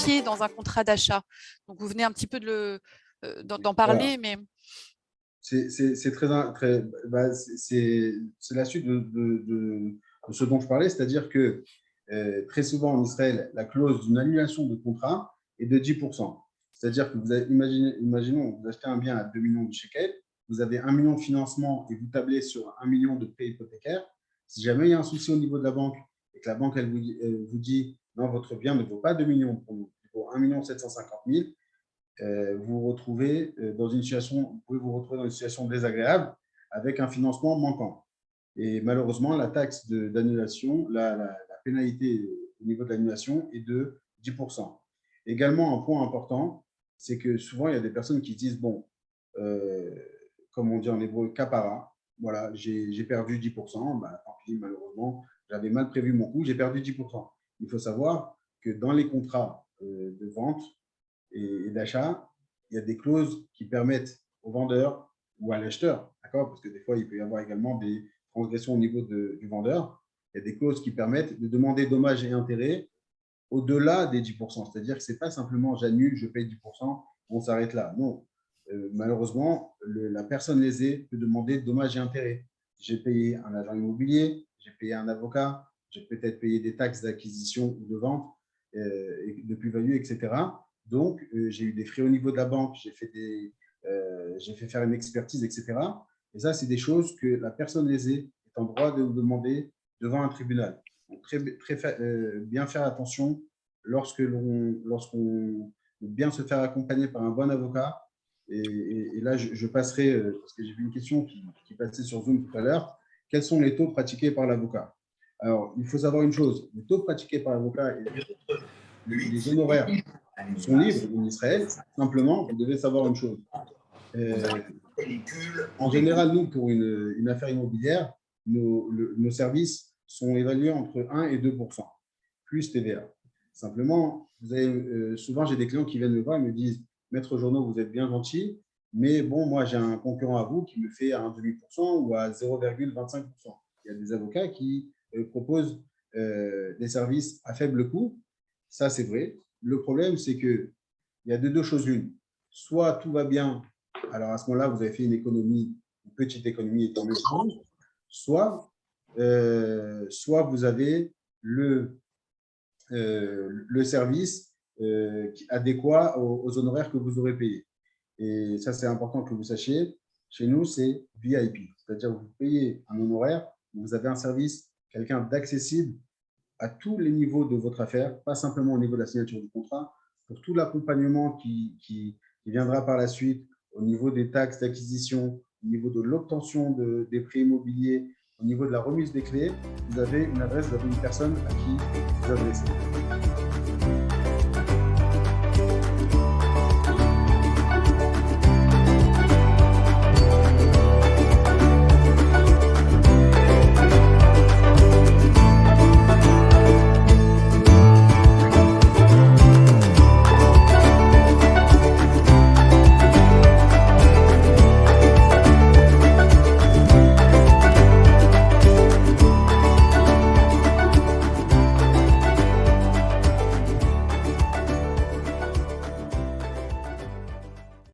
spécifié dans un contrat d'achat. Donc, vous venez un petit peu d'en parler, Voilà. mais… C'est très c'est la suite de ce dont je parlais, c'est-à-dire que très souvent en Israël, la clause d'une annulation de contrat est de 10%. C'est-à-dire que imaginons, vous achetez un bien à 2 millions de shekels, vous avez 1 million de financement et vous tablez sur 1 million de prêt hypothécaire. Si jamais il y a un souci au niveau de la banque et que la banque elle vous dit non, votre bien ne vaut pas 2 millions pour nous, il vaut 1 750 000, vous pouvez vous retrouver dans une situation désagréable avec un financement manquant. Et malheureusement, la taxe d'annulation, la pénalité au niveau de l'annulation est de 10%. Également, un point important, c'est que souvent, il y a des personnes qui disent, bon, comme on dit en hébreu, kapara, voilà, j'ai perdu 10%, bah, tant pis, malheureusement, j'avais mal prévu mon coût, j'ai perdu 10%. Il faut savoir que dans les contrats de vente, et d'achat, il y a des clauses qui permettent au vendeur ou à l'acheteur, d'accord, parce que des fois, il peut y avoir également des transgressions au niveau du vendeur, il y a des clauses qui permettent de demander dommages et intérêts au-delà des 10%. C'est-à-dire que ce n'est pas simplement j'annule, je paye 10%, on s'arrête là. Non. Malheureusement, la personne lésée peut demander dommages et intérêts. J'ai payé un agent immobilier, j'ai payé un avocat, j'ai peut-être payé des taxes d'acquisition ou de vente, de plus-value, etc. Donc, j'ai eu des frais au niveau de la banque, j'ai fait faire une expertise, etc. Et ça, c'est des choses que la personne lésée est en droit de demander devant un tribunal. Donc, bien faire attention lorsqu'on veut bien se faire accompagner par un bon avocat. Et là, je passerai, parce que j'ai vu une question qui passait sur Zoom tout à l'heure, quels sont les taux pratiqués par l'avocat? Alors, il faut savoir une chose, les taux pratiqués par l'avocat et les honoraires sont libres en Israël. Simplement, vous devez savoir une chose. En général, nous, pour une affaire immobilière, nos services sont évalués entre 1 et 2%, plus TVA. Simplement, souvent, j'ai des clients qui viennent me voir et me disent « Maître Journeau, vous êtes bien gentil, mais bon, moi, j'ai un concurrent à vous qui me fait à 1,5% ou à 0,25%. » Il y a des avocats qui proposent des services à faible coût. Ça, c'est vrai. Le problème, c'est qu'il y a de deux choses l'une. Soit tout va bien, alors à ce moment-là, vous avez fait une petite économie étant mieux, soit vous avez le service adéquat aux honoraires que vous aurez payés. Et ça, c'est important que vous sachiez. Chez nous, c'est VIP, c'est-à-dire que vous payez un honoraire, vous avez un service, quelqu'un d'accessible à tous les niveaux de votre affaire, pas simplement au niveau de la signature du contrat, pour tout l'accompagnement qui viendra par la suite, au niveau des taxes d'acquisition, au niveau de l'obtention des prêts immobiliers, au niveau de la remise des clés, vous avez une adresse, vous avez une personne à qui vous adressez.